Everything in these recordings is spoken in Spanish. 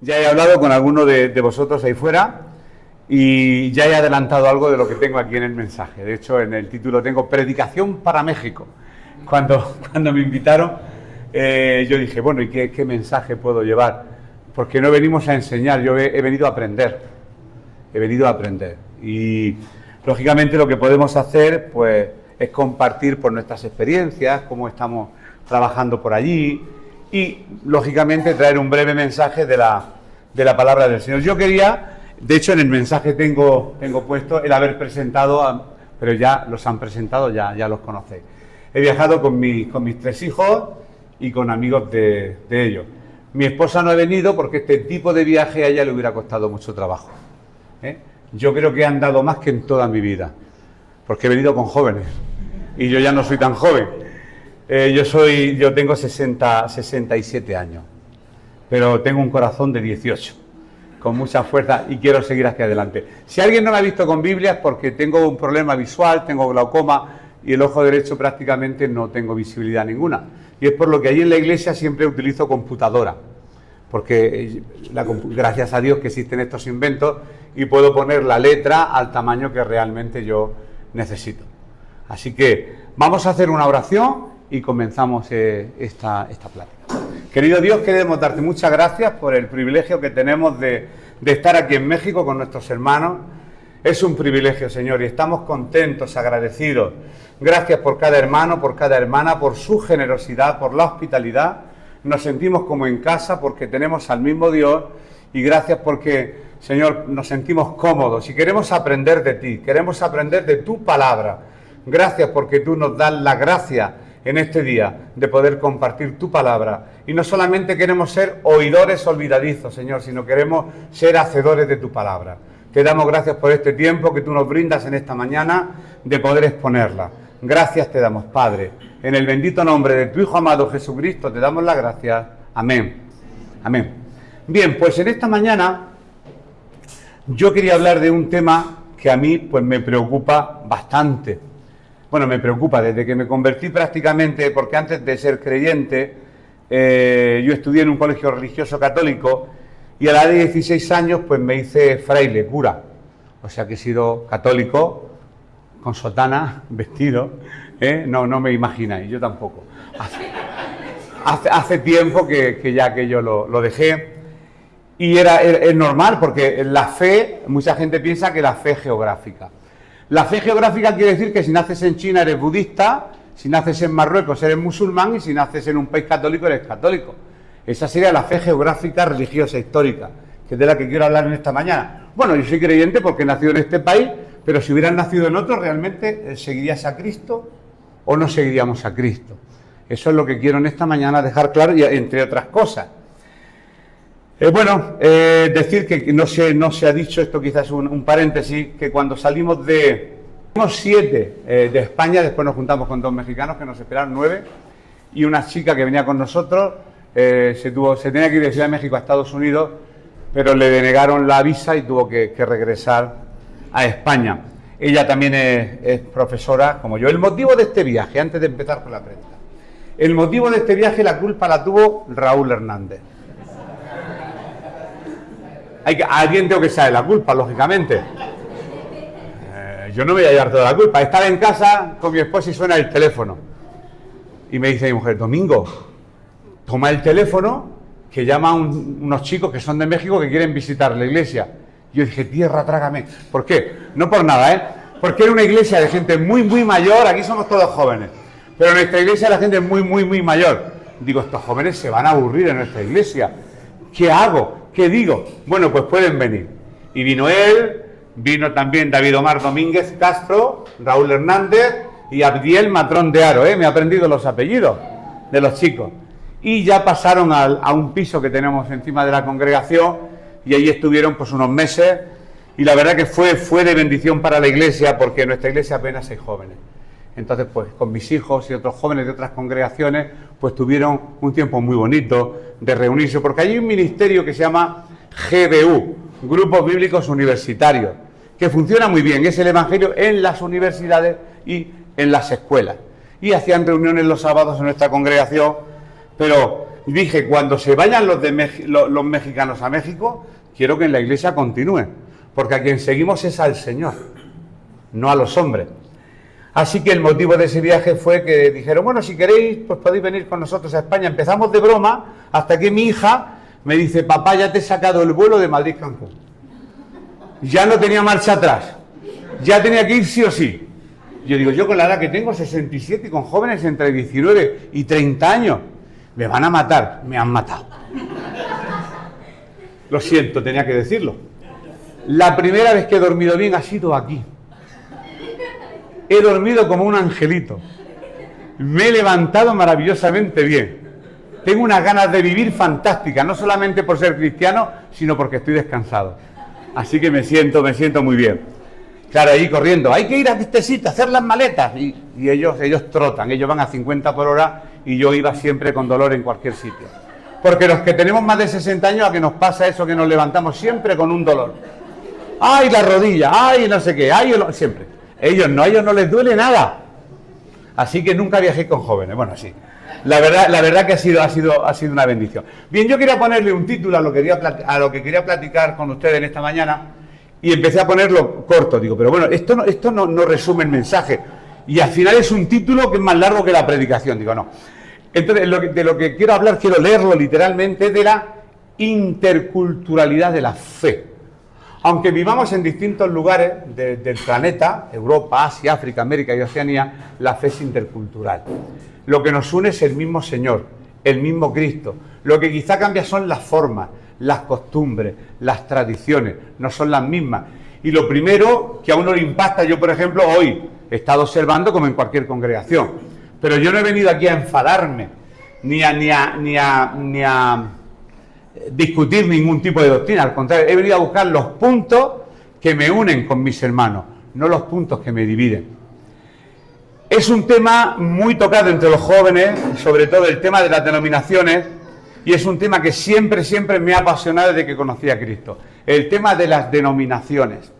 Ya he hablado con alguno de vosotros ahí fuera y ya he adelantado algo de lo que tengo aquí en el mensaje. De hecho, en el título tengo Predicación para México. Cuando me invitaron, yo dije, bueno, ¿y qué mensaje puedo llevar? Porque no venimos a enseñar, yo he venido a aprender. He venido a aprender. Y, lógicamente, lo que podemos hacer, pues, es compartir por nuestras experiencias, cómo estamos trabajando por allí y, lógicamente, traer un breve mensaje de la palabra del Señor. Yo quería, de hecho, en el mensaje tengo puesto el haber presentado, pero ya los han presentado, ya los conocéis. He viajado con mis 3 hijos y con amigos de ellos. Mi esposa no ha venido porque este tipo de viaje a ella le hubiera costado mucho trabajo. Yo creo que he andado más que en toda mi vida, porque he venido con jóvenes y yo ya no soy tan joven. Yo tengo 67 años, pero tengo un corazón de 18, con mucha fuerza y quiero seguir hacia adelante. Si alguien no me ha visto con Biblia es porque tengo un problema visual, tengo glaucoma y el ojo derecho prácticamente no tengo visibilidad ninguna. Y es por lo que allí en la iglesia siempre utilizo computadora, porque gracias a Dios que existen estos inventos y puedo poner la letra al tamaño que realmente yo necesito. Así que vamos a hacer una oración y comenzamos esta plática. Querido Dios, queremos darte muchas gracias por el privilegio que tenemos de estar aquí en México con nuestros hermanos. Es un privilegio, Señor, y estamos contentos, agradecidos. Gracias por cada hermano, por cada hermana, por su generosidad, por la hospitalidad. Nos sentimos como en casa porque tenemos al mismo Dios y gracias porque, Señor, nos sentimos cómodos y queremos aprender de ti, queremos aprender de tu palabra. Gracias porque tú nos das la gracia en este día de poder compartir tu palabra. Y no solamente queremos ser oidores olvidadizos, Señor, sino queremos ser hacedores de tu palabra. Te damos gracias por este tiempo que tú nos brindas en esta mañana de poder exponerla. Gracias te damos, Padre. En el bendito nombre de tu Hijo amado Jesucristo te damos las gracias. Amén. Amén. Bien, pues en esta mañana yo quería hablar de un tema que a mí pues me preocupa bastante. Bueno, me preocupa desde que me convertí prácticamente, porque antes de ser creyente, yo estudié en un colegio religioso católico y a la edad de 16 años pues me hice fraile, cura. O sea que he sido católico, con sotana, vestido, no me imagináis, yo tampoco. Hace tiempo que ya que yo lo dejé. Y es normal, porque la fe, mucha gente piensa que la fe es geográfica. La fe geográfica quiere decir que si naces en China eres budista, si naces en Marruecos eres musulmán y si naces en un país católico eres católico. Esa sería la fe geográfica, religiosa, histórica, que es de la que quiero hablar en esta mañana. Bueno, yo soy creyente porque he nacido en este país, pero si hubieran nacido en otro, ¿realmente seguirías a Cristo o no seguiríamos a Cristo? Eso es lo que quiero en esta mañana dejar claro, y entre otras cosas. Decir que no se ha dicho, esto quizás es un paréntesis, que cuando salimos 7 de España, después nos juntamos con 2 mexicanos que nos esperaron 9, y una chica que venía con nosotros, se tenía que ir de Ciudad de México a Estados Unidos, pero le denegaron la visa y tuvo que regresar a España. Ella también es profesora, como yo. El motivo de este viaje, antes de empezar con la prédica, el motivo de este viaje, la culpa la tuvo Raúl Hernández. Alguien tengo que saber la culpa, lógicamente. Yo no me voy a llevar toda la culpa. Estaba en casa con mi esposa y suena el teléfono. Y me dice mi mujer, Domingo, toma el teléfono, que llaman unos chicos que son de México que quieren visitar la iglesia. Yo dije, tierra, trágame. ¿Por qué? No por nada, porque era una iglesia de gente muy, muy mayor. Aquí somos todos jóvenes. Pero en nuestra iglesia la gente es muy, muy, muy mayor. Digo, estos jóvenes se van a aburrir en nuestra iglesia. ¿Qué hago? ¿Qué digo? Bueno, pues pueden venir. Y vino él, vino también David Omar Domínguez Castro, Raúl Hernández y Abdiel Matrón de Aro. Me he aprendido los apellidos de los chicos. Y ya pasaron a un piso que tenemos encima de la congregación y allí estuvieron pues unos meses y la verdad que fue de bendición para la iglesia, porque en nuestra iglesia apenas hay jóvenes. Entonces, pues con mis hijos y otros jóvenes de otras congregaciones, pues tuvieron un tiempo muy bonito de reunirse, porque hay un ministerio que se llama GBU, Grupos Bíblicos Universitarios, que funciona muy bien, es el evangelio en las universidades y en las escuelas. Y hacían reuniones los sábados en nuestra congregación, pero Y dije, cuando se vayan los mexicanos a México, quiero que en la iglesia continúen, porque a quien seguimos es al Señor, no a los hombres. Así que el motivo de ese viaje fue que dijeron, bueno, si queréis, pues podéis venir con nosotros a España. Empezamos de broma, hasta que mi hija me dice, papá, ya te he sacado el vuelo de Madrid-Cancún. Ya no tenía marcha atrás, ya tenía que ir sí o sí. Yo digo, yo con la edad que tengo, 67, y con jóvenes entre 19 y 30 años, me van a matar. Me han matado. Lo siento, tenía que decirlo. La primera vez que he dormido bien ha sido aquí. He dormido como un angelito. Me he levantado maravillosamente bien. Tengo unas ganas de vivir fantásticas, no solamente por ser cristiano, sino porque estoy descansado. Así que me siento muy bien. Claro, ahí corriendo, hay que ir a este sitio, hacer las maletas. Y ellos trotan, ellos van a 50 por hora y yo iba siempre con dolor en cualquier sitio. Porque los que tenemos más de 60 años, a que nos pasa eso, que nos levantamos siempre con un dolor. ¡Ay, la rodilla! ¡Ay, no sé qué! ¡Ay, siempre! Ellos no les duele nada. Así que nunca viajé con jóvenes. Bueno, sí. La verdad que ha sido una bendición. Bien, yo quería ponerle un título a lo que quería platicar con ustedes en esta mañana y empecé a ponerlo corto. Digo, pero bueno, esto no resume el mensaje. Y al final es un título que es más largo que la predicación. Digo, no. Entonces, de lo que quiero hablar, quiero leerlo literalmente, de la interculturalidad de la fe. Aunque vivamos en distintos lugares del planeta, Europa, Asia, África, América y Oceanía, la fe es intercultural. Lo que nos une es el mismo Señor, el mismo Cristo. Lo que quizá cambia son las formas, las costumbres, las tradiciones, no son las mismas. Y lo primero que a uno le impacta, yo por ejemplo hoy he estado observando como en cualquier congregación, pero yo no he venido aquí a enfadarme, ni a discutir ningún tipo de doctrina, al contrario, he venido a buscar los puntos que me unen con mis hermanos, no los puntos que me dividen. Es un tema muy tocado entre los jóvenes, sobre todo el tema de las denominaciones, y es un tema que siempre me ha apasionado desde que conocí a Cristo, el tema de las denominaciones.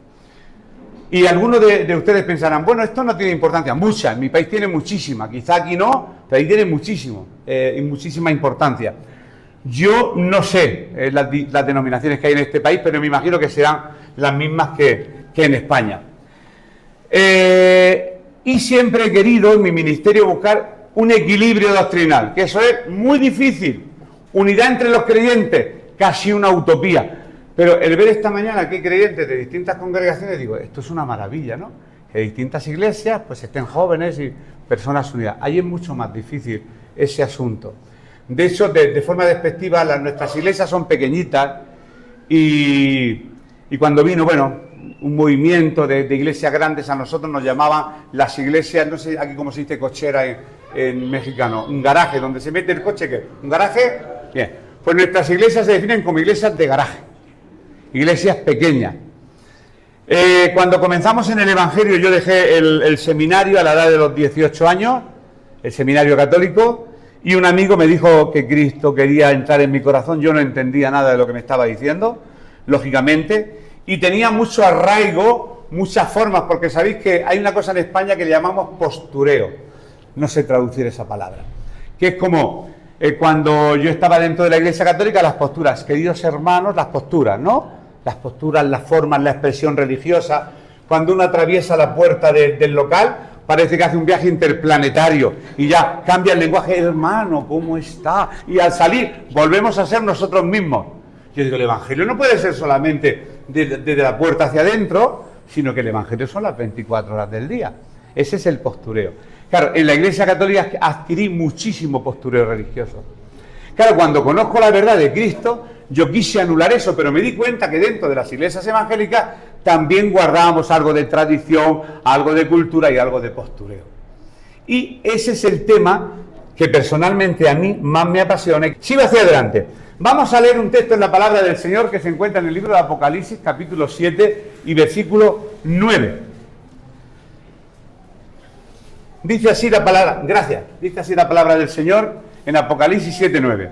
Y algunos de ustedes pensarán, bueno, esto no tiene importancia, mucha, en mi país tiene muchísima, quizá aquí no, pero ahí tiene muchísimo, y muchísima importancia. Yo no sé las denominaciones que hay en este país, pero me imagino que serán las mismas que en España. Y siempre he querido en mi ministerio buscar un equilibrio doctrinal, que eso es muy difícil. Unidad entre los creyentes, casi una utopía. Pero el ver esta mañana que hay creyentes de distintas congregaciones, digo, esto es una maravilla, ¿no? Que distintas iglesias pues estén jóvenes y personas unidas. Ahí es mucho más difícil ese asunto. De hecho, de forma despectiva, nuestras iglesias son pequeñitas y cuando vino, bueno, un movimiento de iglesias grandes, a nosotros nos llamaban las iglesias, no sé aquí cómo se dice cochera en mexicano, un garaje, donde se mete el coche, ¿qué? ¿Un garaje? Bien, pues nuestras iglesias se definen como iglesias de garaje, iglesias pequeñas. Cuando comenzamos en el Evangelio, yo dejé el seminario a la edad de los 18 años, el seminario católico, y un amigo me dijo que Cristo quería entrar en mi corazón. Yo no entendía nada de lo que me estaba diciendo, lógicamente, y tenía mucho arraigo, muchas formas, porque sabéis que hay una cosa en España que le llamamos postureo, no sé traducir esa palabra, que es como cuando yo estaba dentro de la Iglesia Católica, las posturas, queridos hermanos, las posturas, ¿no? Las posturas, las formas, la expresión religiosa. Cuando uno atraviesa la puerta del local, parece que hace un viaje interplanetario y ya cambia el lenguaje, hermano, ¿cómo está? Y al salir volvemos a ser nosotros mismos. Yo digo, el Evangelio no puede ser solamente desde la puerta hacia adentro, sino que el Evangelio son las 24 horas del día. Ese es el postureo. Claro, en la Iglesia Católica adquirí muchísimo postureo religioso. Claro, cuando conozco la verdad de Cristo, yo quise anular eso, pero me di cuenta que dentro de las iglesias evangélicas también guardábamos algo de tradición, algo de cultura y algo de postureo. Y ese es el tema que personalmente a mí más me apasiona. Sigo hacia adelante. Vamos a leer un texto en la palabra del Señor que se encuentra en el libro de Apocalipsis, capítulo 7 y versículo 9. Dice así la palabra, gracias, dice así la palabra del Señor en Apocalipsis 7:9.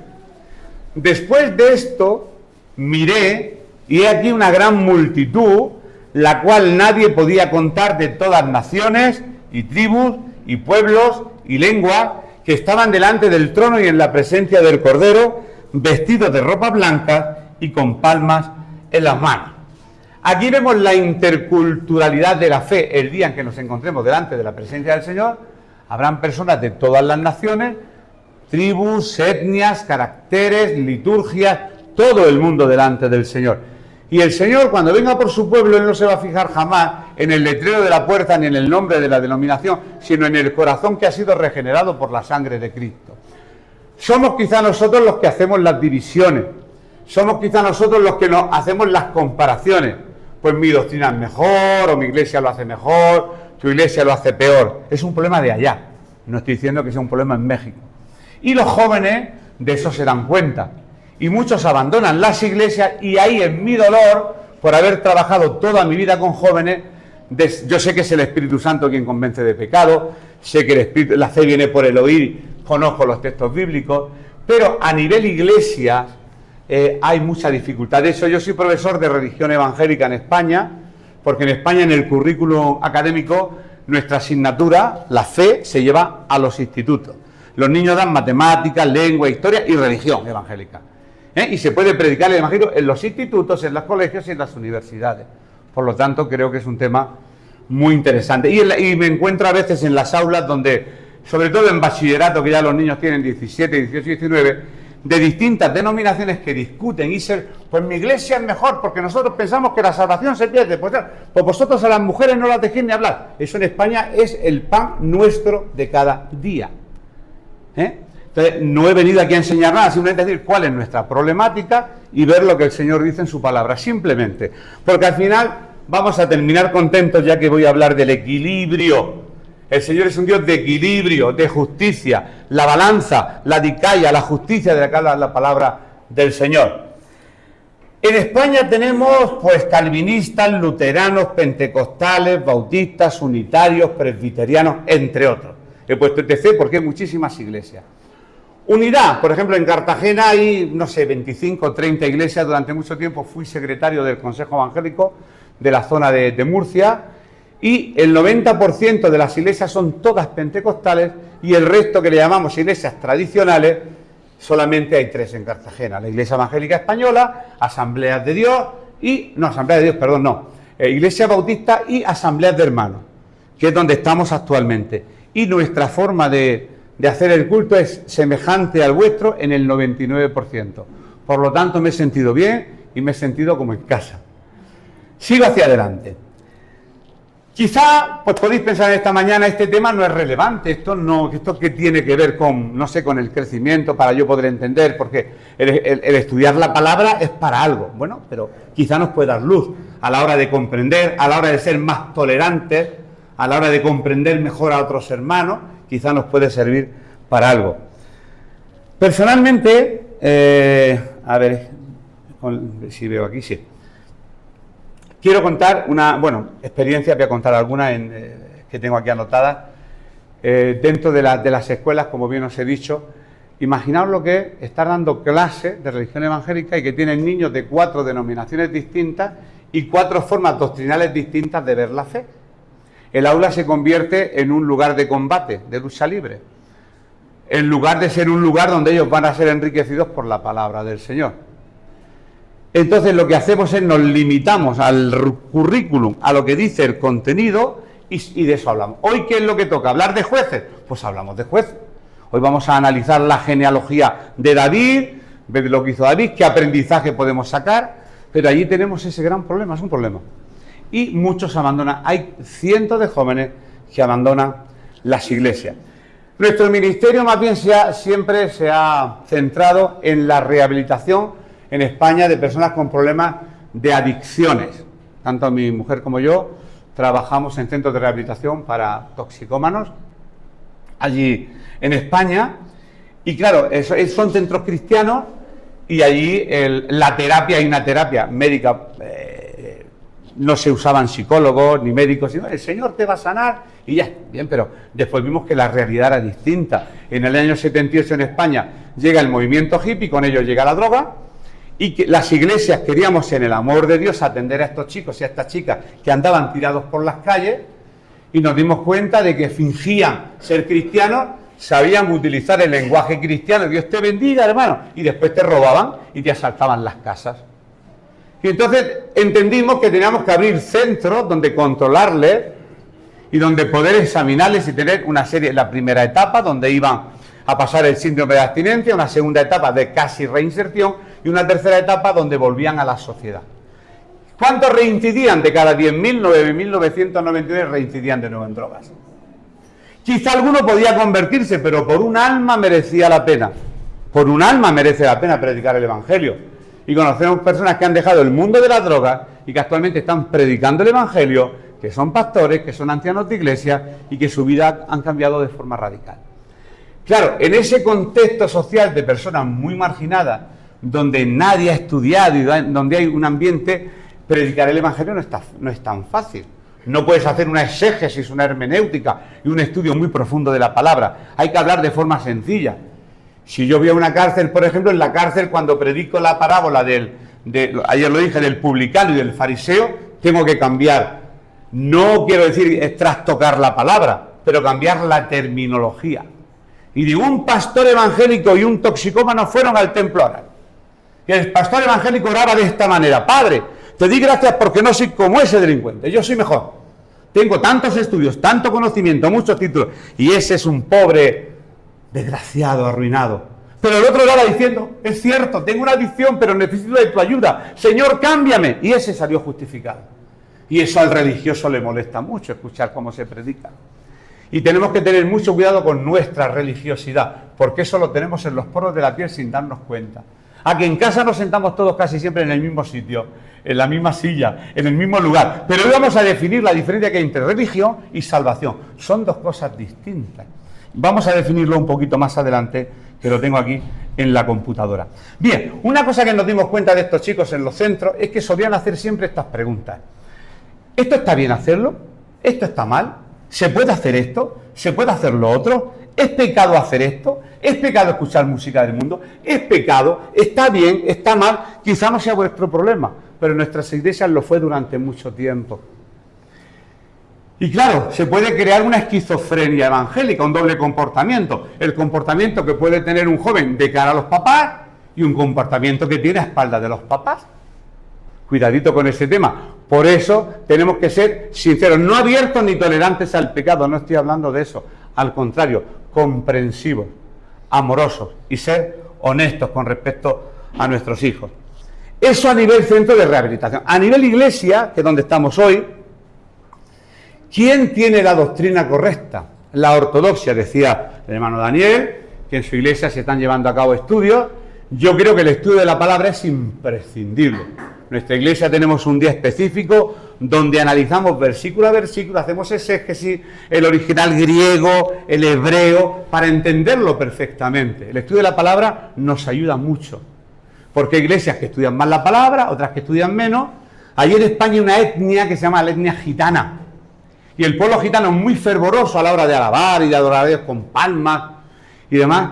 Después de esto miré, y he aquí una gran multitud, la cual nadie podía contar, de todas naciones y tribus y pueblos y lenguas, que estaban delante del trono y en la presencia del Cordero, vestidos de ropas blancas y con palmas en las manos. Aquí vemos la interculturalidad de la fe. El día en que nos encontremos delante de la presencia del Señor, habrán personas de todas las naciones, tribus, etnias, caracteres, liturgias, todo el mundo delante del Señor. Y el Señor, cuando venga por su pueblo, Él no se va a fijar jamás en el letrero de la puerta ni en el nombre de la denominación, sino en el corazón que ha sido regenerado por la sangre de Cristo. Somos quizá nosotros los que hacemos las divisiones, somos quizá nosotros los que nos hacemos las comparaciones. Pues mi doctrina es mejor, o mi iglesia lo hace mejor, tu iglesia lo hace peor. Es un problema de allá, no estoy diciendo que sea un problema en México. Y los jóvenes de eso se dan cuenta. Y muchos abandonan las iglesias, y ahí en mi dolor, por haber trabajado toda mi vida con jóvenes, yo sé que es el Espíritu Santo quien convence de pecado, sé que la fe viene por el oír, conozco los textos bíblicos, pero a nivel iglesia hay mucha dificultad. De hecho, yo soy profesor de religión evangélica en España, porque en España en el currículum académico nuestra asignatura, la fe, se lleva a los institutos. Los niños dan matemáticas, lengua, historia y religión evangélica. Y se puede predicar el evangelio en los institutos, en los colegios y en las universidades. Por lo tanto, creo que es un tema muy interesante. Y me encuentro a veces en las aulas donde, sobre todo en bachillerato, que ya los niños tienen 17, 18, 19, de distintas denominaciones que discuten y pues mi iglesia es mejor porque nosotros pensamos que la salvación se pierde. Pues vosotros a las mujeres no las dejéis ni hablar. Eso en España es el pan nuestro de cada día. Entonces, no he venido aquí a enseñar nada, simplemente a decir cuál es nuestra problemática y ver lo que el Señor dice en su palabra, simplemente. Porque al final vamos a terminar contentos, ya que voy a hablar del equilibrio. El Señor es un Dios de equilibrio, de justicia, la balanza, la dicaya, la justicia de la palabra del Señor. En España tenemos pues calvinistas, luteranos, pentecostales, bautistas, unitarios, presbiterianos, entre otros. He puesto etc. porque hay muchísimas iglesias. Unidad, por ejemplo, en Cartagena hay, no sé, 25 o 30 iglesias. Durante mucho tiempo fui secretario del Consejo Evangélico de la zona de Murcia, y el 90% de las iglesias son todas pentecostales, y el resto, que le llamamos iglesias tradicionales, solamente hay 3 en Cartagena: la Iglesia Evangélica Española, Asambleas de Dios y... no, Asambleas de Dios, perdón, no. Iglesia Bautista y Asambleas de Hermanos, que es donde estamos actualmente. Y nuestra forma de hacer el culto es semejante al vuestro en el 99%. Por lo tanto, me he sentido bien y me he sentido como en casa. Sigo hacia adelante. Quizá, pues podéis pensar esta mañana, este tema no es relevante, esto que tiene que ver con, no sé, con el crecimiento, para yo poder entender, porque el estudiar la palabra es para algo. Bueno, pero quizá nos puede dar luz a la hora de comprender, a la hora de ser más tolerantes, a la hora de comprender mejor a otros hermanos, quizá nos puede servir para algo. Personalmente, a ver si veo aquí, sí. Quiero contar una, experiencia, voy a contar algunas que tengo aquí anotadas. Dentro de las escuelas, como bien os he dicho, imaginaos lo que es estar dando clases de religión evangélica y que tienen niños de 4 denominaciones distintas y 4 formas doctrinales distintas de ver la fe. El aula se convierte en un lugar de combate, de lucha libre, en lugar de ser un lugar donde ellos van a ser enriquecidos por la palabra del Señor. Entonces lo que hacemos es nos limitamos al currículum, a lo que dice el contenido, y de eso hablamos. Hoy, ¿qué es lo que toca? ¿Hablar de jueces? Pues hablamos de jueces. Hoy vamos a analizar la genealogía de David, ver lo que hizo David, qué aprendizaje podemos sacar, pero allí tenemos ese gran problema, es un problema. Y muchos abandonan, hay cientos de jóvenes que abandonan las iglesias. Nuestro ministerio más bien siempre se ha centrado en la rehabilitación en España de personas con problemas de adicciones. Tanto mi mujer como yo trabajamos en centros de rehabilitación para toxicómanos allí en España, y claro, son centros cristianos, y allí la terapia, hay una terapia médica, no se usaban psicólogos ni médicos, sino el Señor te va a sanar y ya, bien, pero después vimos que la realidad era distinta. En el año 78 en España llega el movimiento hippie, con ello llega la droga, y que las iglesias queríamos, en el amor de Dios, atender a estos chicos y a estas chicas que andaban tirados por las calles, y nos dimos cuenta de que fingían ser cristianos, sabían utilizar el lenguaje cristiano, Dios te bendiga, hermano, y después te robaban y te asaltaban las casas. Y entonces entendimos que teníamos que abrir centros donde controlarles y donde poder examinarles y tener una serie, la primera etapa donde iban a pasar el síndrome de abstinencia, una segunda etapa de casi reinserción y una tercera etapa donde volvían a la sociedad. ¿Cuántos reincidían? De cada 10.000, 9.999 reincidían de nuevo en drogas. Quizá alguno podía convertirse, pero por un alma merecía la pena. Por un alma merece la pena predicar el Evangelio. Y conocemos personas que han dejado el mundo de las drogas y que actualmente están predicando el Evangelio, que son pastores, que son ancianos de iglesia y que su vida han cambiado de forma radical. Claro, en ese contexto social de personas muy marginadas, donde nadie ha estudiado y donde hay un ambiente, predicar el Evangelio no es tan fácil. No puedes hacer una exégesis, una hermenéutica y un estudio muy profundo de la palabra. Hay que hablar de forma sencilla. Si yo voy a una cárcel, por ejemplo, en la cárcel cuando predico la parábola ayer lo dije, del publicano y del fariseo, tengo que cambiar. No quiero decir trastocar la palabra, pero cambiar la terminología. Y digo, un pastor evangélico y un toxicómano fueron al templo a orar. Y el pastor evangélico oraba de esta manera: Padre, te di gracias porque no soy como ese delincuente, yo soy mejor. Tengo tantos estudios, tanto conocimiento, muchos títulos, y ese es un pobre desgraciado, arruinado. Pero el otro oraba diciendo, es cierto, tengo una adicción, pero necesito de tu ayuda. Señor, cámbiame. Y ese salió justificado. Y eso al religioso le molesta mucho, escuchar cómo se predica. Y tenemos que tener mucho cuidado con nuestra religiosidad, porque eso lo tenemos en los poros de la piel sin darnos cuenta. A que en casa nos sentamos todos casi siempre en el mismo sitio, en la misma silla, en el mismo lugar. Pero hoy vamos a definir la diferencia que hay entre religión y salvación. Son dos cosas distintas. Vamos a definirlo un poquito más adelante, que lo tengo aquí en la computadora. Bien, una cosa que nos dimos cuenta de estos chicos en los centros es que solían hacer siempre estas preguntas. ¿Esto está bien hacerlo? ¿Esto está mal? ¿Se puede hacer esto? ¿Se puede hacer lo otro? ¿Es pecado hacer esto? ¿Es pecado escuchar música del mundo? ¿Es pecado? ¿Está bien? ¿Está mal? Quizá no sea vuestro problema, pero en nuestras iglesias lo fue durante mucho tiempo. Y claro, se puede crear una esquizofrenia evangélica, un doble comportamiento. El comportamiento que puede tener un joven de cara a los papás y un comportamiento que tiene a espaldas de los papás. Cuidadito con ese tema. Por eso tenemos que ser sinceros, no abiertos ni tolerantes al pecado, no estoy hablando de eso. Al contrario, comprensivos, amorosos y ser honestos con respecto a nuestros hijos. Eso a nivel centro de rehabilitación. A nivel iglesia, que es donde estamos hoy, ¿quién tiene la doctrina correcta? La ortodoxia, decía el hermano Daniel, que en su iglesia se están llevando a cabo estudios. Yo creo que el estudio de la palabra es imprescindible. En nuestra iglesia tenemos un día específico donde analizamos versículo a versículo, hacemos exégesis, el original griego, el hebreo, para entenderlo perfectamente. El estudio de la palabra nos ayuda mucho, porque hay iglesias que estudian más la palabra, otras que estudian menos. Allí en España hay una etnia que se llama la etnia gitana, y el pueblo gitano es muy fervoroso a la hora de alabar y de adorar a Dios con palmas y demás,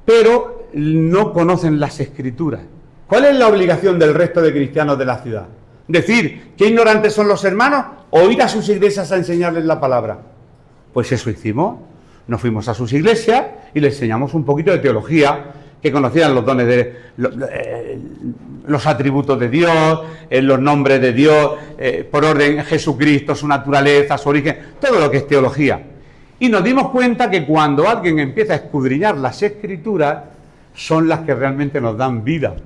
pero no conocen las escrituras. ¿Cuál es la obligación del resto de cristianos de la ciudad? ¿Decir qué ignorantes son los hermanos o ir a sus iglesias a enseñarles la palabra? Pues eso hicimos. Nos fuimos a sus iglesias y les enseñamos un poquito de teología, que conocieran los dones de los atributos de Dios, los nombres de Dios, por orden Jesucristo, su naturaleza, su origen, todo lo que es teología. Y nos dimos cuenta que cuando alguien empieza a escudriñar las escrituras, son las que realmente nos dan vida.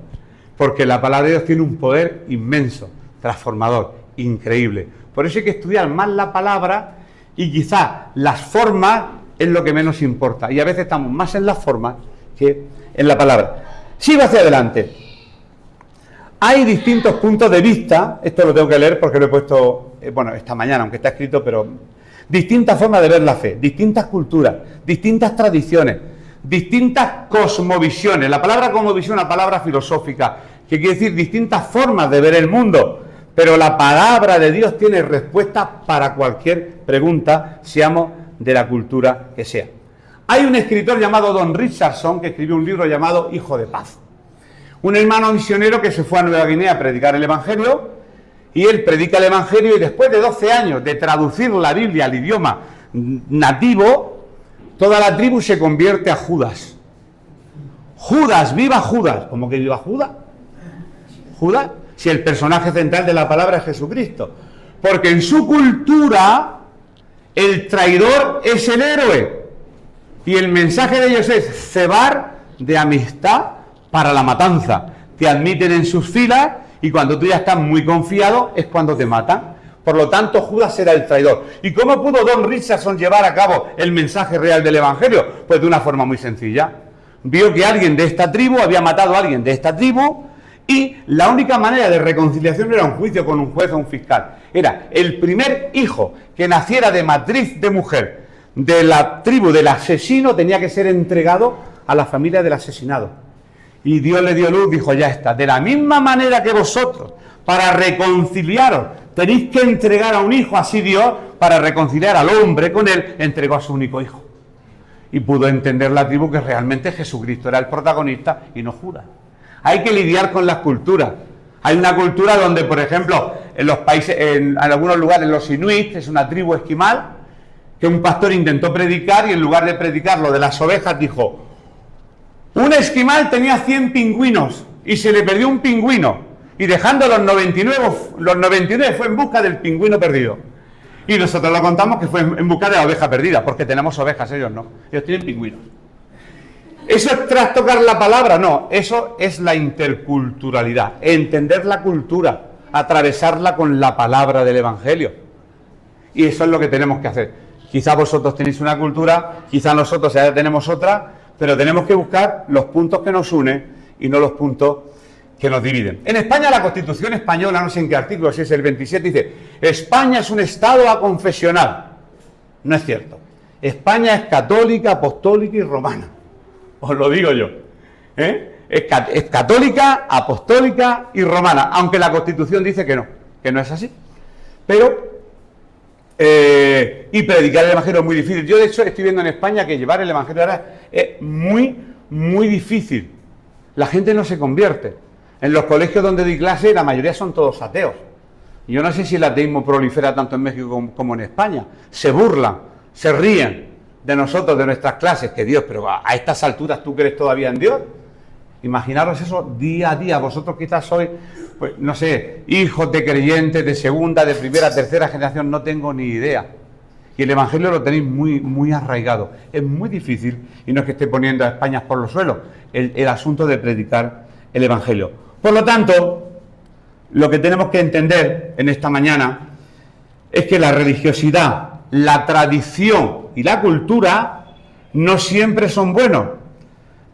Porque la palabra de Dios tiene un poder inmenso, transformador, increíble. Por eso hay que estudiar más la palabra y quizás las formas es lo que menos importa. Y a veces estamos más en las formas que en la palabra. Sigo hacia adelante. Hay distintos puntos de vista, esto lo tengo que leer porque lo he puesto, esta mañana, aunque está escrito, pero distintas formas de ver la fe, distintas culturas, distintas tradiciones, distintas cosmovisiones. La palabra cosmovisión es una palabra filosófica, que quiere decir distintas formas de ver el mundo, pero la palabra de Dios tiene respuesta para cualquier pregunta, seamos de la cultura que sea. Hay un escritor llamado Don Richardson que escribió un libro llamado Hijo de Paz. Un hermano misionero que se fue a Nueva Guinea a predicar el Evangelio, y él predica el Evangelio y después de 12 años de traducir la Biblia al idioma nativo, toda la tribu se convierte a Judas. Judas, viva Judas. ¿Cómo que viva Judas? Judas, si el personaje central de la palabra es Jesucristo. Porque en su cultura el traidor es el héroe. Y el mensaje de ellos es cebar de amistad para la matanza. Te admiten en sus filas y cuando tú ya estás muy confiado es cuando te matan. Por lo tanto, Judas era el traidor. ¿Y cómo pudo Don Richardson llevar a cabo el mensaje real del Evangelio? Pues de una forma muy sencilla. Vio que alguien de esta tribu había matado a alguien de esta tribu y la única manera de reconciliación no era un juicio con un juez o un fiscal. Era el primer hijo que naciera de matriz de mujer de la tribu del asesino tenía que ser entregado a la familia del asesinado. Y Dios le dio luz, dijo, ya está. De la misma manera que vosotros, para reconciliaros, tenéis que entregar a un hijo, así Dios, para reconciliar al hombre con él, entregó a su único hijo. Y pudo entender la tribu que realmente Jesucristo era el protagonista y no Judas. Hay que lidiar con las culturas. Hay una cultura donde, por ejemplo, en los países, en algunos lugares, los inuit, es una tribu esquimal, que un pastor intentó predicar y en lugar de predicar lo de las ovejas dijo, un esquimal tenía 100 pingüinos y se le perdió un pingüino y dejando los 99 fue en busca del pingüino perdido. Y nosotros lo contamos que fue en busca de la oveja perdida, porque tenemos ovejas, ellos no, ellos tienen pingüinos. ¿Eso es trastocar la palabra? No, eso es la interculturalidad, entender la cultura, atravesarla con la palabra del Evangelio. Y eso es lo que tenemos que hacer. Quizá vosotros tenéis una cultura, quizá nosotros ya tenemos otra, pero tenemos que buscar los puntos que nos unen y no los puntos que nos dividen. En España la Constitución española, no sé en qué artículo, si es el 27, dice España es un estado aconfesional. No es cierto. España es católica, apostólica y romana. Os lo digo yo. Es católica, apostólica y romana, aunque la Constitución dice que no es así. Pero y predicar el Evangelio es muy difícil. Yo de hecho estoy viendo en España que llevar el Evangelio ahora es muy, muy difícil. La gente no se convierte. En los colegios donde doy clase la mayoría son todos ateos. Y yo no sé si el ateísmo prolifera tanto en México como en España. Se burlan, se ríen de nosotros, de nuestras clases, que Dios, pero a estas alturas ¿tú crees todavía en Dios? Imaginaros eso día a día. Vosotros quizás sois, pues no sé, hijos de creyentes de segunda, de primera, tercera generación, no tengo ni idea. Y el Evangelio lo tenéis muy, muy arraigado. Es muy difícil, y no es que esté poniendo a España por los suelos, el asunto de predicar el Evangelio. Por lo tanto, lo que tenemos que entender en esta mañana es que la religiosidad, la tradición y la cultura no siempre son buenos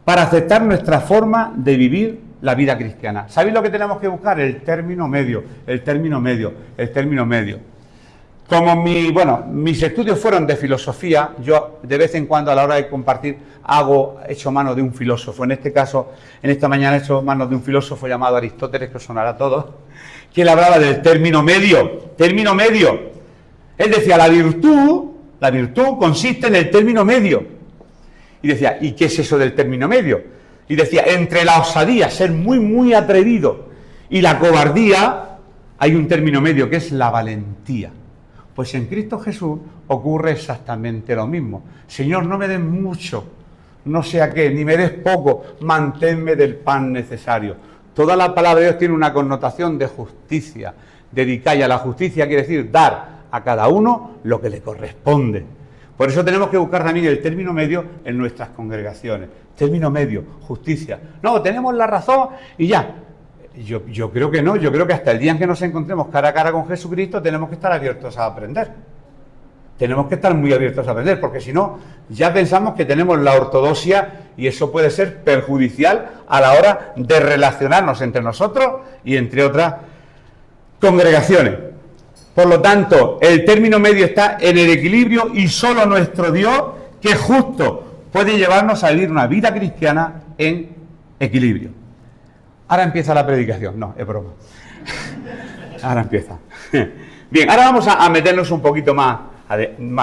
para aceptar nuestra forma de vivir la vida cristiana. ¿Sabéis lo que tenemos que buscar? El término medio, el término medio, el término medio. Como mis estudios fueron de filosofía, yo de vez en cuando a la hora de compartir he hecho mano de un filósofo. En este caso, en esta mañana he hecho mano de un filósofo llamado Aristóteles, que os sonará a todos, que él hablaba del término medio, término medio. Él decía, la virtud consiste en el término medio. Y decía, ¿y qué es eso del término medio? Y decía, entre la osadía, ser muy, muy atrevido, y la cobardía, hay un término medio que es la valentía. Pues en Cristo Jesús ocurre exactamente lo mismo. Señor, no me des mucho, no sea qué, ni me des poco, manténme del pan necesario. Toda la palabra de Dios tiene una connotación de justicia, dedicar, y a la justicia quiere decir dar a cada uno lo que le corresponde. Por eso tenemos que buscar también el término medio en nuestras congregaciones. Término medio, justicia. No, tenemos la razón y ya. Yo creo que no, yo creo que hasta el día en que nos encontremos cara a cara con Jesucristo tenemos que estar abiertos a aprender. Tenemos que estar muy abiertos a aprender, porque si no, ya pensamos que tenemos la ortodoxia y eso puede ser perjudicial a la hora de relacionarnos entre nosotros y entre otras congregaciones. Por lo tanto, el término medio está en el equilibrio y solo nuestro Dios, que es justo, puede llevarnos a vivir una vida cristiana en equilibrio. Ahora empieza la predicación. No, es broma. Ahora empieza. Bien, ahora vamos a meternos un poquito más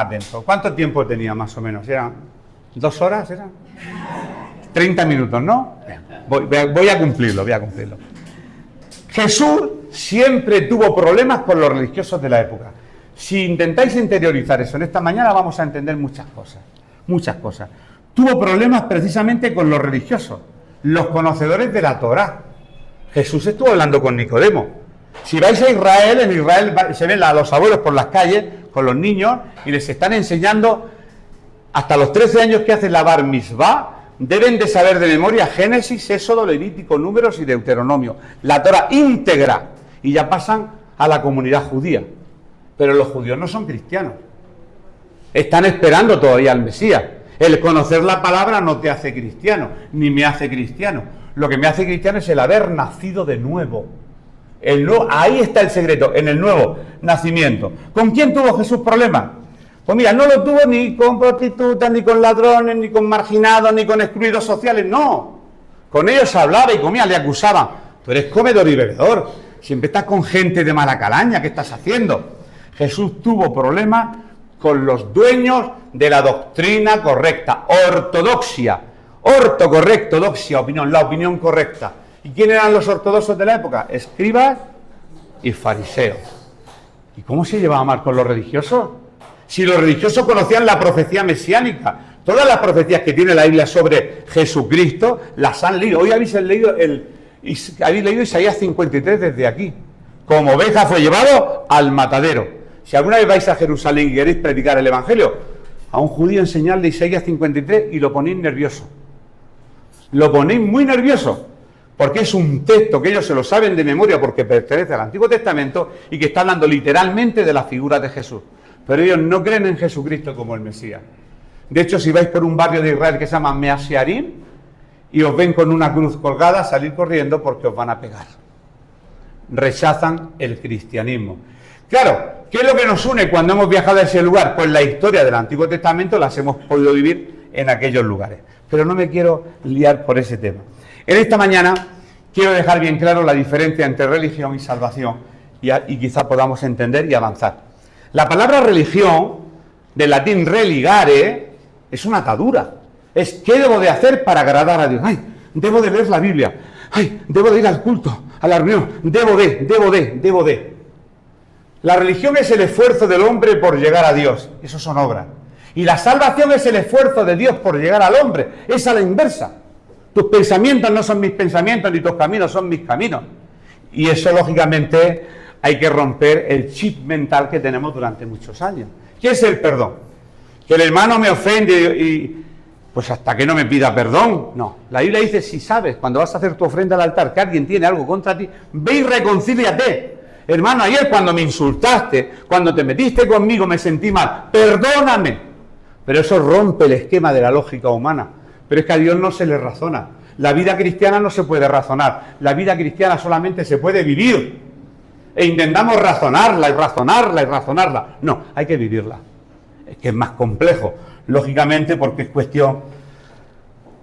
dentro. ¿Cuánto tiempo tenía más o menos? ¿Eran 2 horas? ¿Eran 30 minutos, no? Bien, voy a cumplirlo, Jesús siempre tuvo problemas con los religiosos de la época. Si intentáis interiorizar eso en esta mañana vamos a entender muchas cosas. muchas cosas. Tuvo problemas precisamente con los religiosos, los conocedores de la Torá. Jesús estuvo hablando con Nicodemo. Si vais a Israel, en Israel se ven a los abuelos por las calles con los niños y les están enseñando hasta los 13 años que hacen la bar mitzvah. Deben de saber de memoria Génesis, Éxodo, Levítico, Números y Deuteronomio. La Torá íntegra. Y ya pasan a la comunidad judía. Pero los judíos no son cristianos. Están esperando todavía al Mesías. El conocer la palabra no te hace cristiano, ni me hace cristiano. Lo que me hace cristiano es el haber nacido de nuevo. Ahí está el secreto, en el nuevo nacimiento. ¿Con quién tuvo Jesús problemas? Pues mira, no lo tuvo ni con prostitutas, ni con ladrones, ni con marginados, ni con excluidos sociales, no. Con ellos hablaba y comía, le acusaban. Tú eres comedor y bebedor, siempre estás con gente de mala calaña, ¿qué estás haciendo? Jesús tuvo problemas con los dueños de la doctrina correcta, ortodoxia, opinión, la opinión correcta. ¿Y quién eran los ortodoxos de la época? Escribas y fariseos. ¿Y cómo se llevaba mal con los religiosos? Si los religiosos conocían la profecía mesiánica, todas las profecías que tiene la Biblia sobre Jesucristo las han leído. Hoy habéis leído Isaías 53 desde aquí. Como oveja fue llevado al matadero. Si alguna vez vais a Jerusalén y queréis predicar el Evangelio, a un judío enseñarle Isaías 53 y lo ponéis nervioso. Lo ponéis muy nervioso, porque es un texto que ellos se lo saben de memoria porque pertenece al Antiguo Testamento y que está hablando literalmente de la figura de Jesús. Pero ellos no creen en Jesucristo como el Mesías. De hecho, si vais por un barrio de Israel que se llama Mea Shearim y os ven con una cruz colgada, salid corriendo porque os van a pegar. Rechazan el cristianismo. Claro, ¿qué es lo que nos une cuando hemos viajado a ese lugar? Pues la historia del Antiguo Testamento las hemos podido vivir en aquellos lugares. Pero no me quiero liar por ese tema. En esta mañana quiero dejar bien claro la diferencia entre religión y salvación y quizá podamos entender y avanzar. La palabra religión, del latín religare, es una atadura. Es ¿qué debo de hacer para agradar a Dios? Ay, debo de leer la Biblia. Ay, debo de ir al culto, a la reunión. Debo de. La religión es el esfuerzo del hombre por llegar a Dios. Eso son obras. Y la salvación es el esfuerzo de Dios por llegar al hombre. Es a la inversa. Tus pensamientos no son mis pensamientos, ni tus caminos son mis caminos. Y eso, lógicamente, hay que romper el chip mental que tenemos durante muchos años. ¿Qué es el perdón? Que el hermano me ofende y pues hasta que no me pida perdón. No, la Biblia dice, si sabes, cuando vas a hacer tu ofrenda al altar, que alguien tiene algo contra ti, ve y reconcíliate. Hermano, ayer cuando me insultaste, cuando te metiste conmigo, me sentí mal. Perdóname. Pero eso rompe el esquema de la lógica humana. Pero es que a Dios no se le razona. La vida cristiana no se puede razonar. La vida cristiana solamente se puede vivir. E intentamos razonarla. No, hay que vivirla. Es que es más complejo, lógicamente, porque es cuestión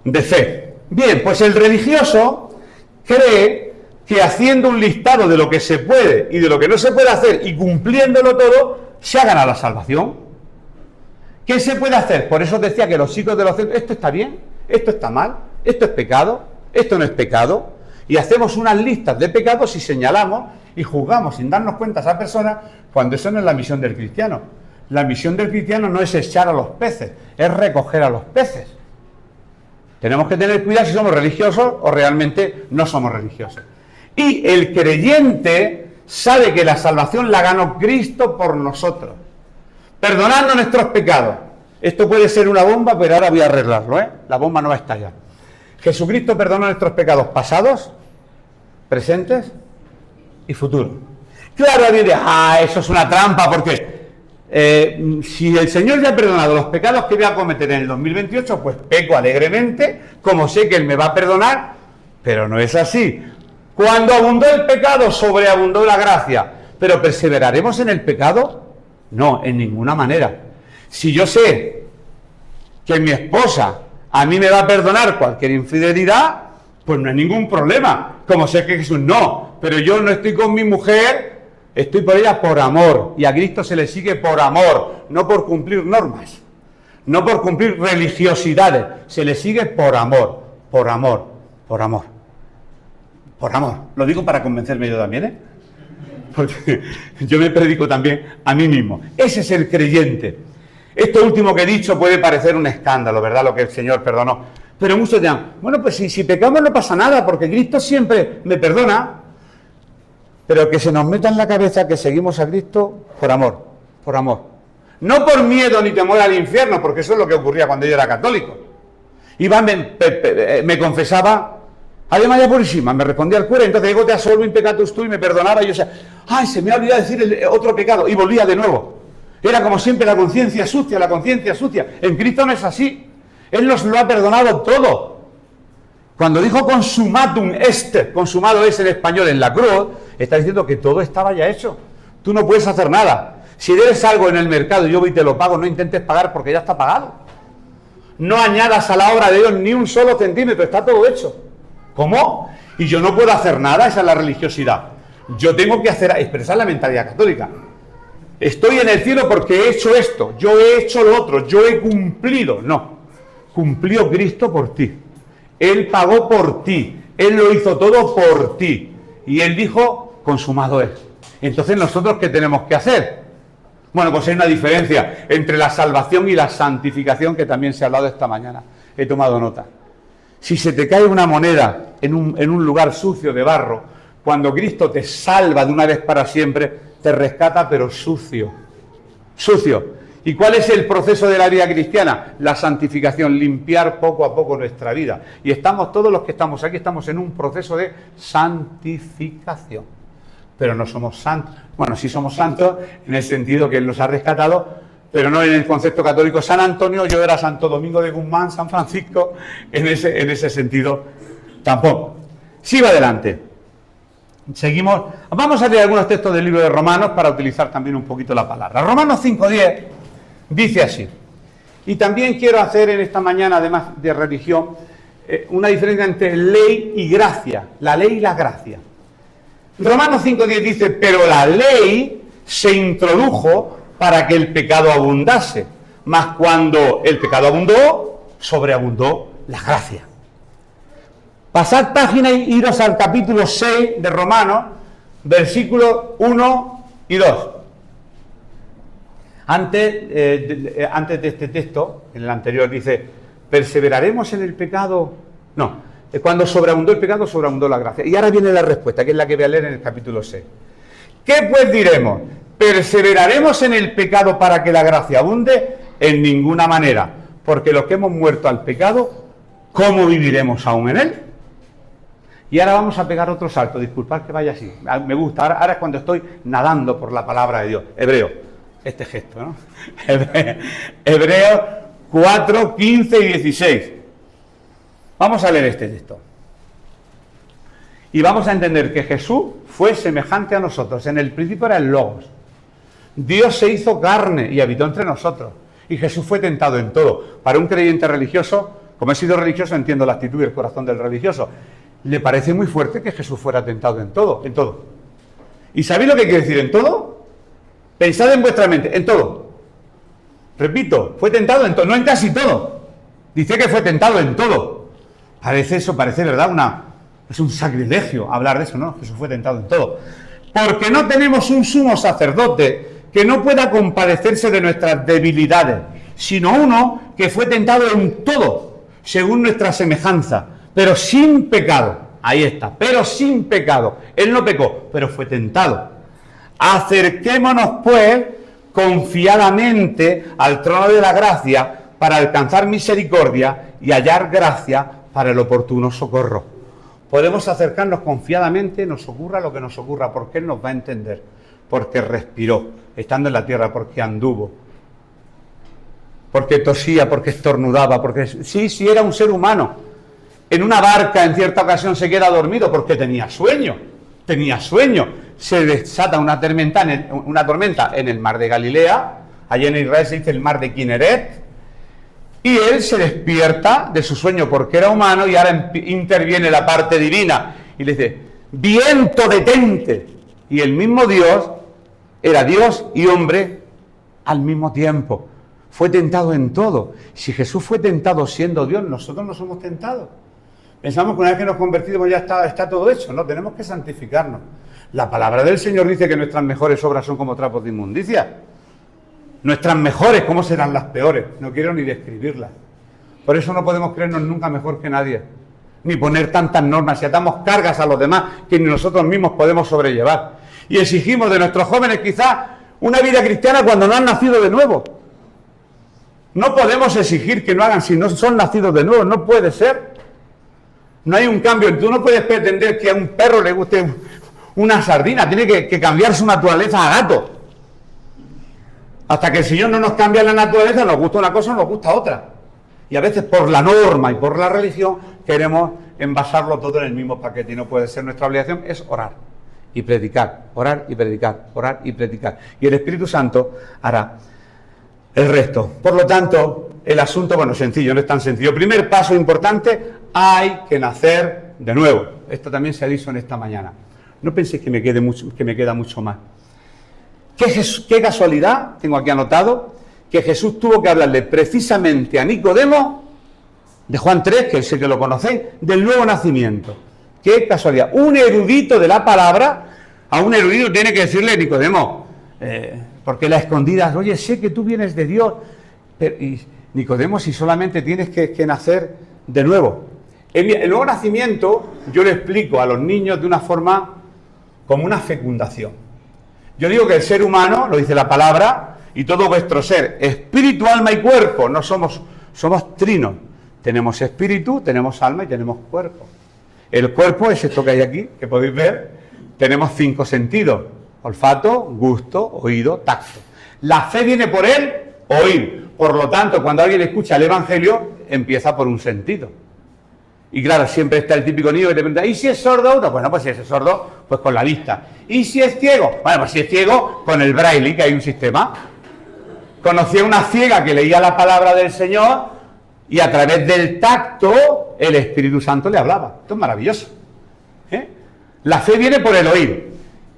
de fe. Bien, pues el religioso cree que haciendo un listado de lo que se puede y de lo que no se puede hacer y cumpliéndolo todo, se ha ganado la salvación. ¿Qué se puede hacer? Por eso decía que los hijos de los centros, esto está bien, esto está mal, esto es pecado, esto no es pecado, y hacemos unas listas de pecados y señalamos y juzgamos sin darnos cuenta a esa persona, cuando eso no es la misión del cristiano. La misión del cristiano no es echar a los peces, es recoger a los peces. Tenemos que tener cuidado si somos religiosos o realmente no somos religiosos. Y el creyente sabe que la salvación la ganó Cristo por nosotros, perdonando nuestros pecados. Esto puede ser una bomba, pero ahora voy a arreglarlo, ¿eh? La bomba no va a estallar. Jesucristo perdonó nuestros pecados pasados, presentes y futuros. Claro, alguien dirá, eso es una trampa, porque si el Señor ya ha perdonado los pecados que voy a cometer en el 2028, pues peco alegremente, como sé que Él me va a perdonar, pero no es así. Cuando abundó el pecado, sobreabundó la gracia. ¿Pero perseveraremos en el pecado? No, en ninguna manera. Si yo sé que mi esposa a mí me va a perdonar cualquier infidelidad, pues no hay ningún problema. Como sé que Jesús no, pero yo no estoy con mi mujer, estoy por ella por amor. Y a Cristo se le sigue por amor, no por cumplir normas, no por cumplir religiosidades. Se le sigue por amor, por amor, por amor. Por amor. Lo digo para convencerme yo también, ¿eh? Porque yo me predico también a mí mismo. Ese es el creyente. Esto último que he dicho puede parecer un escándalo, ¿verdad? Lo que el Señor perdonó. Pero muchos dirán, bueno, pues si pecamos no pasa nada, porque Cristo siempre me perdona. Pero que se nos meta en la cabeza que seguimos a Cristo por amor, por amor. No por miedo ni temor al infierno, porque eso es lo que ocurría cuando yo era católico. Iba, me confesaba, Ave María Purísima, me respondía el cura, entonces digo, te absolvo in peccatus tu, y me perdonaba, y yo decía, ay, se me ha olvidado decir el otro pecado, y volvía de nuevo. Era como siempre la conciencia sucia, la conciencia sucia. En Cristo no es así. Él nos lo ha perdonado todo. Cuando dijo consumatum est, consumado es en español en la cruz, está diciendo que todo estaba ya hecho. Tú no puedes hacer nada. Si debes algo en el mercado y yo voy y te lo pago, no intentes pagar porque ya está pagado. No añadas a la obra de Dios ni un solo centímetro, está todo hecho. ¿Cómo? Y yo no puedo hacer nada, esa es la religiosidad. Yo tengo que expresar la mentalidad católica. Estoy en el cielo porque he hecho esto, yo he hecho lo otro, yo he cumplido. No, cumplió Cristo por ti. Él pagó por ti, Él lo hizo todo por ti. Y Él dijo, consumado es. Entonces, ¿nosotros qué tenemos que hacer? Bueno, pues hay una diferencia entre la salvación y la santificación, que también se ha hablado esta mañana. He tomado nota. Si se te cae una moneda en un lugar sucio de barro, cuando Cristo te salva de una vez para siempre, te rescata, pero sucio. Sucio. ¿Y cuál es el proceso de la vida cristiana? La santificación, limpiar poco a poco nuestra vida. Y estamos, todos los que estamos aquí, estamos en un proceso de santificación. Pero no somos santos. Bueno, sí somos santos en el sentido que Él nos ha rescatado, pero no en el concepto católico. San Antonio, yo era Santo Domingo de Guzmán, San Francisco, en ese sentido tampoco. Sigo adelante. Seguimos. Vamos a leer algunos textos del libro de Romanos para utilizar también un poquito la palabra. Romanos 5:10 dice así. Y también quiero hacer en esta mañana, además de religión, una diferencia entre ley y gracia. La ley y la gracia. Romanos 5:10 dice, pero la ley se introdujo para que el pecado abundase. Mas cuando el pecado abundó, sobreabundó la gracia. Pasad página y iros al capítulo 6 de Romanos, versículos 1 y 2. Antes de este texto, en el anterior dice, ¿perseveraremos en el pecado? No, cuando sobreabundó el pecado, sobreabundó la gracia. Y ahora viene la respuesta, que es la que voy a leer en el capítulo 6. ¿Qué pues diremos? ¿Perseveraremos en el pecado para que la gracia abunde? En ninguna manera, porque los que hemos muerto al pecado, ¿cómo viviremos aún en él? Y ahora vamos a pegar otro salto, disculpad que vaya así, me gusta, ahora es cuando estoy nadando por la palabra de Dios. Hebreo, este gesto, ¿no? Hebreos 4, 15 y 16. Vamos a leer este texto. Y vamos a entender que Jesús fue semejante a nosotros. En el principio era el Logos. Dios se hizo carne y habitó entre nosotros. Y Jesús fue tentado en todo. Para un creyente religioso, como he sido religioso, entiendo la actitud y el corazón del religioso. Le parece muy fuerte que Jesús fuera tentado en todo, en todo. ¿Y sabéis lo que quiere decir en todo? Pensad en vuestra mente, en todo. Repito, fue tentado en todo, no en casi todo. Dice que fue tentado en todo. Parece eso, parece verdad, es un sacrilegio hablar de eso, ¿no? Jesús fue tentado en todo. Porque no tenemos un sumo sacerdote que no pueda compadecerse de nuestras debilidades, sino uno que fue tentado en todo, según nuestra semejanza, pero sin pecado. Ahí está, pero sin pecado. Él no pecó, pero fue tentado. Acerquémonos, pues, confiadamente al trono de la gracia para alcanzar misericordia y hallar gracia para el oportuno socorro. Podemos acercarnos confiadamente, nos ocurra lo que nos ocurra, porque Él nos va a entender, porque respiró, estando en la tierra, porque anduvo, porque tosía, porque estornudaba, porque sí, era un ser humano. En una barca en cierta ocasión se queda dormido porque tenía sueño. Se desata una tormenta en el mar de Galilea, allí en Israel se dice el mar de Kineret, y él se despierta de su sueño porque era humano y ahora interviene la parte divina y le dice, viento detente. Y el mismo Dios era Dios y hombre al mismo tiempo. Fue tentado en todo. Si Jesús fue tentado siendo Dios, nosotros no somos tentados. Pensamos que una vez que nos convertimos ya está todo hecho. No, tenemos que santificarnos. La palabra del Señor dice que nuestras mejores obras son como trapos de inmundicia. Nuestras mejores, ¿cómo serán las peores? No quiero ni describirlas. Por eso no podemos creernos nunca mejor que nadie, ni poner tantas normas y atamos cargas a los demás que ni nosotros mismos podemos sobrellevar. Y exigimos de nuestros jóvenes quizás una vida cristiana cuando no han nacido de nuevo. No podemos exigir que no hagan si no son nacidos de nuevo, no puede ser. No hay un cambio. Tú no puedes pretender que a un perro le guste una sardina, tiene que cambiar su naturaleza a gato. Hasta que el Señor no nos cambia la naturaleza, nos gusta una cosa o nos gusta otra. Y a veces por la norma y por la religión queremos envasarlo todo en el mismo paquete y no puede ser. Nuestra obligación es orar y predicar, orar y predicar, orar y predicar. Y el Espíritu Santo hará el resto. Por lo tanto, el asunto, bueno, sencillo, no es tan sencillo. Primer paso importante, hay que nacer de nuevo. Esto también se ha dicho en esta mañana. No penséis que me queda mucho más. ¿Qué casualidad, tengo aquí anotado, que Jesús tuvo que hablarle precisamente a Nicodemo, de Juan 3, que sé que lo conocéis, del nuevo nacimiento. Qué casualidad. Un erudito de la palabra, a un erudito tiene que decirle, Nicodemo, porque la escondida, oye, sé que tú vienes de Dios, pero, y Nicodemo, si solamente tienes que nacer de nuevo. El nuevo nacimiento, yo lo explico a los niños de una forma como una fecundación. Yo digo que el ser humano, lo dice la palabra, y todo vuestro ser, espíritu, alma y cuerpo, no somos trinos. Tenemos espíritu, tenemos alma y tenemos cuerpo. El cuerpo es esto que hay aquí, que podéis ver. Tenemos 5 sentidos: olfato, gusto, oído, tacto. La fe viene por el oír. Por lo tanto, cuando alguien escucha el Evangelio, empieza por un sentido. Y claro, siempre está el típico niño que te pregunta, ¿y si es sordo? No, bueno, pues si es sordo, pues con la vista. ¿Y si es ciego? Bueno, pues si es ciego, con el braille, que hay un sistema. Conocí a una ciega que leía la palabra del Señor y a través del tacto el Espíritu Santo le hablaba. Esto es maravilloso. La fe viene por el oír.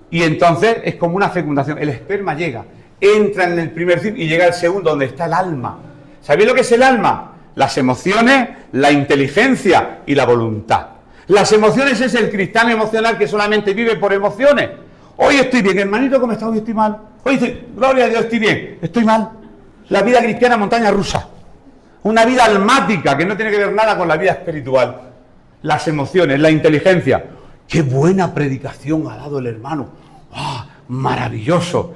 Y entonces es como una fecundación. El esperma llega, entra en el primer ciclo y llega al segundo, donde está el alma. ¿Sabéis lo que es el alma? Las emociones, la inteligencia y la voluntad. Las emociones es el cristiano emocional que solamente vive por emociones. Hoy estoy bien, hermanito, ¿cómo estás? Hoy estoy mal. Hoy estoy, gloria a Dios, estoy bien. Estoy mal. La vida cristiana montaña rusa. Una vida almática que no tiene que ver nada con la vida espiritual. Las emociones, la inteligencia. ¡Qué buena predicación ha dado el hermano! ¡Oh, maravilloso!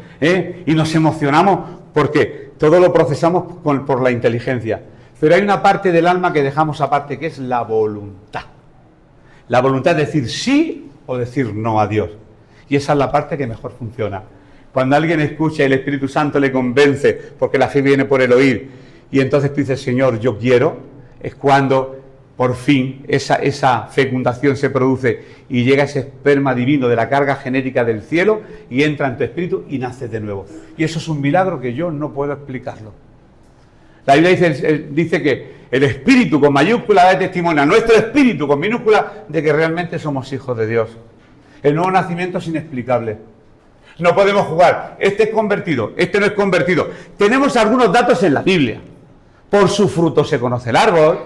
Y nos emocionamos porque todo lo procesamos por la inteligencia. Pero hay una parte del alma que dejamos aparte, que es la voluntad. La voluntad es decir sí o decir no a Dios. Y esa es la parte que mejor funciona. Cuando alguien escucha y el Espíritu Santo le convence, porque la fe viene por el oír, y entonces tú dices, Señor, yo quiero, es cuando por fin esa fecundación se produce y llega ese esperma divino de la carga genética del cielo y entra en tu espíritu y naces de nuevo. Y eso es un milagro que yo no puedo explicarlo. La Biblia dice que el espíritu con mayúscula da testimonio a nuestro espíritu con minúscula de que realmente somos hijos de Dios. El nuevo nacimiento es inexplicable. No podemos jugar, este es convertido, este no es convertido. Tenemos algunos datos en la Biblia. Por su fruto se conoce el árbol.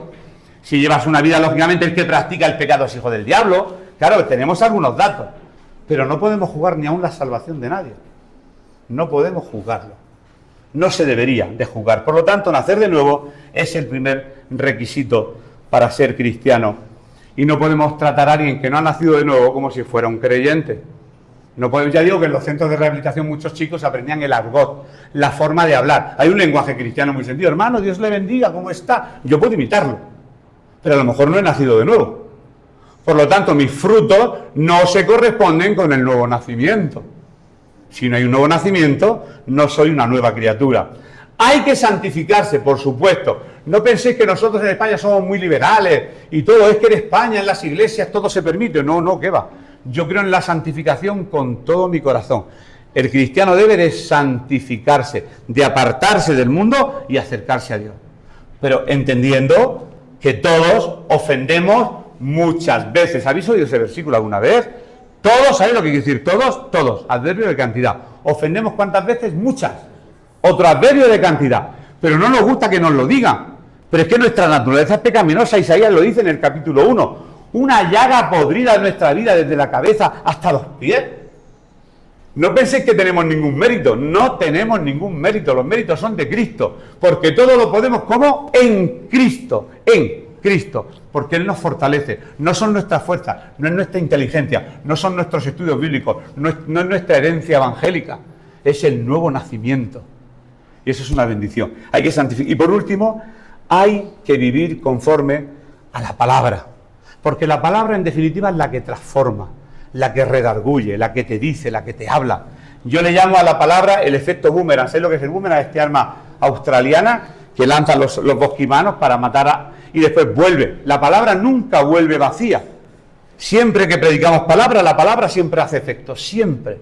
Si llevas una vida, lógicamente, el que practica el pecado es hijo del diablo. Claro, tenemos algunos datos. Pero no podemos jugar ni aún la salvación de nadie. No podemos jugarlo. No se debería de jugar. Por lo tanto, nacer de nuevo es el primer requisito para ser cristiano. Y no podemos tratar a alguien que no ha nacido de nuevo como si fuera un creyente. No podemos, ya digo que en los centros de rehabilitación muchos chicos aprendían el argot, la forma de hablar. Hay un lenguaje cristiano muy sentido. Hermano, Dios le bendiga, ¿cómo está? Yo puedo imitarlo, pero a lo mejor no he nacido de nuevo. Por lo tanto, mis frutos no se corresponden con el nuevo nacimiento. Si no hay un nuevo nacimiento, no soy una nueva criatura. Hay que santificarse, por supuesto. No penséis que nosotros en España somos muy liberales y todo es que en España, en las iglesias, todo se permite. No, ¿qué va? Yo creo en la santificación con todo mi corazón. El cristiano debe de santificarse, de apartarse del mundo y acercarse a Dios. Pero entendiendo que todos ofendemos muchas veces. ¿Habéis oído ese versículo alguna vez? Todos, ¿sabéis lo que quiere decir? Todos. Adverbio de cantidad. ¿Ofendemos cuántas veces? Muchas. Otro adverbio de cantidad. Pero no nos gusta que nos lo digan. Pero es que nuestra naturaleza es pecaminosa. Isaías lo dice en el capítulo 1. Una llaga podrida en nuestra vida desde la cabeza hasta los pies. No penséis que tenemos ningún mérito, no tenemos ningún mérito, los méritos son de Cristo, porque todo lo podemos como en Cristo, porque Él nos fortalece, no son nuestras fuerzas, no es nuestra inteligencia, no son nuestros estudios bíblicos, no es nuestra herencia evangélica, es el nuevo nacimiento, y eso es una bendición, hay que santificar. Y por último, hay que vivir conforme a la palabra, porque la palabra en definitiva es la que transforma, la que redarguye, la que te dice, la que te habla. Yo le llamo a la palabra el efecto boomerang. ¿Sabes lo que es el boomerang? Este arma australiana que lanzan los bosquimanos para matar y después vuelve. La palabra nunca vuelve vacía. Siempre que predicamos palabra, la palabra siempre hace efecto, siempre.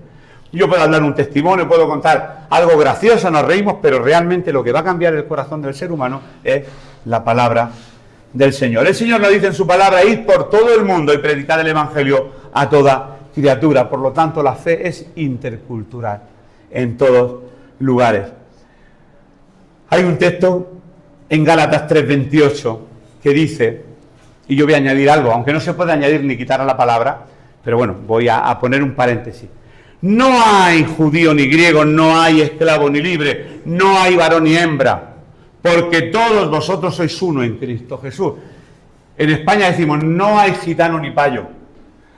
Yo puedo hablar un testimonio, puedo contar algo gracioso, nos reímos, pero realmente lo que va a cambiar el corazón del ser humano es la palabra del Señor. El Señor nos dice en su palabra: id por todo el mundo y predicad el Evangelio a toda criatura. Por lo tanto, la fe es intercultural en todos lugares. Hay un texto en Gálatas 3:28 que dice, y yo voy a añadir algo, aunque no se puede añadir ni quitar a la palabra, pero bueno, voy a poner un paréntesis. No hay judío ni griego, no hay esclavo ni libre, no hay varón ni hembra, porque todos vosotros sois uno en Cristo Jesús. En España decimos, no hay gitano ni payo.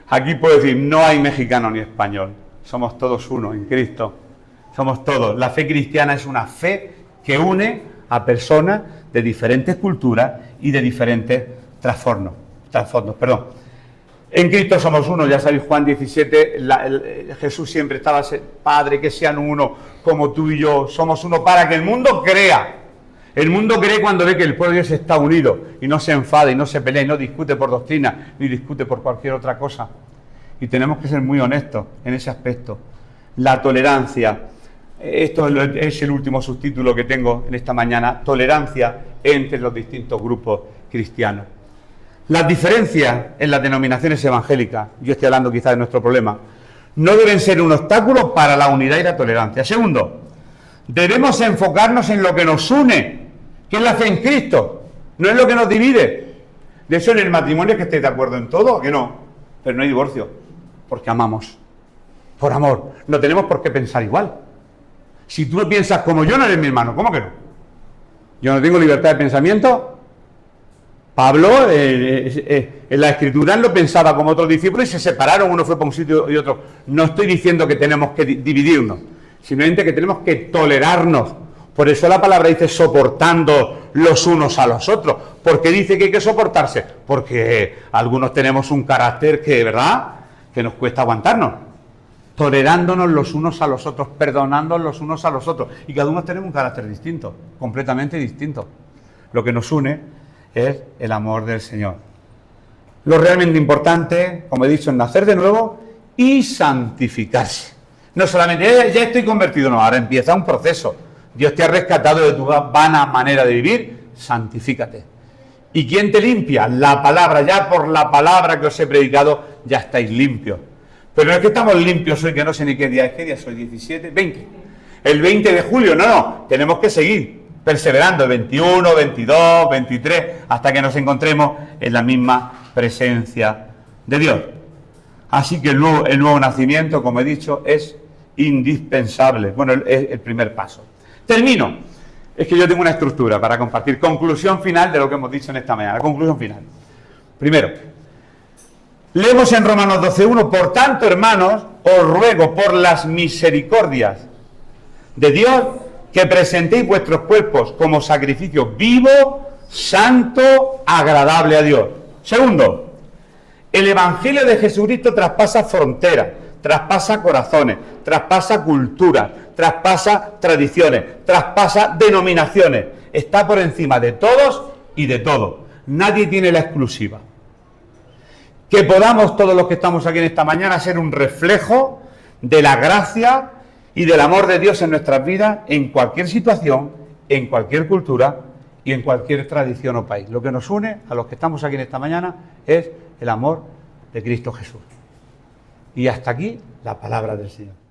Aquí puedo decir, no hay mexicano ni español. Somos todos uno en Cristo. Somos todos. La fe cristiana es una fe que une a personas de diferentes culturas y de diferentes trasfondos. En Cristo somos uno, ya sabéis, Juan 17, Jesús siempre estaba, Padre, que sean uno como tú y yo, somos uno para que el mundo crea. El mundo cree cuando ve que el pueblo de Dios está unido y no se enfada y no se pelea y no discute por doctrina ni discute por cualquier otra cosa. Y tenemos que ser muy honestos en ese aspecto. La tolerancia, esto es el último subtítulo que tengo en esta mañana, tolerancia entre los distintos grupos cristianos. Las diferencias en las denominaciones evangélicas, yo estoy hablando quizás de nuestro problema, no deben ser un obstáculo para la unidad y la tolerancia. Segundo, debemos enfocarnos en lo que nos une, que es la fe en Cristo, no es lo que nos divide. De eso en el matrimonio es que estéis de acuerdo en todo, que no, pero no hay divorcio, porque amamos, por amor, no tenemos por qué pensar igual. Si tú piensas como yo, no eres mi hermano, ¿cómo que no? Yo no tengo libertad de pensamiento. Pablo, en la Escritura, lo pensaba como otros discípulos y se separaron, uno fue para un sitio y otro. No estoy diciendo que tenemos que dividirnos, simplemente que tenemos que tolerarnos. Por eso la palabra dice soportando los unos a los otros. ¿Por qué dice que hay que soportarse? Porque algunos tenemos un carácter que, ¿verdad?, que nos cuesta aguantarnos. Tolerándonos los unos a los otros, perdonándonos los unos a los otros. Y cada uno tenemos un carácter distinto, completamente distinto. Lo que nos une es el amor del Señor. Lo realmente importante, como he dicho, es nacer de nuevo y santificarse. No solamente, ya estoy convertido, no, ahora empieza un proceso. Dios te ha rescatado de tu vana manera de vivir, santifícate. ¿Y quién te limpia? La palabra. Ya por la palabra que os he predicado, ya estáis limpios. Pero no es que estamos limpios hoy, que no sé ni qué día es. ¿Qué día soy? 17, 20. El 20 de julio, no, tenemos que seguir perseverando, 21, 22, 23, hasta que nos encontremos en la misma presencia de Dios. Así que el nuevo nacimiento, como he dicho, es indispensable. Bueno, es el primer paso. Termino. Es que yo tengo una estructura para compartir. Conclusión final de lo que hemos dicho en esta mañana. Conclusión final. Primero, leemos en Romanos 12:1, por tanto, hermanos, os ruego por las misericordias de Dios que presentéis vuestros cuerpos como sacrificio vivo, santo, agradable a Dios. Segundo, el Evangelio de Jesucristo traspasa fronteras, traspasa corazones, traspasa culturas, traspasa tradiciones, traspasa denominaciones. Está por encima de todos y de todo. Nadie tiene la exclusiva. Que podamos todos los que estamos aquí en esta mañana ser un reflejo de la gracia y del amor de Dios en nuestras vidas, en cualquier situación, en cualquier cultura y en cualquier tradición o país. Lo que nos une a los que estamos aquí en esta mañana es el amor de Cristo Jesús. Y hasta aquí la palabra del Señor.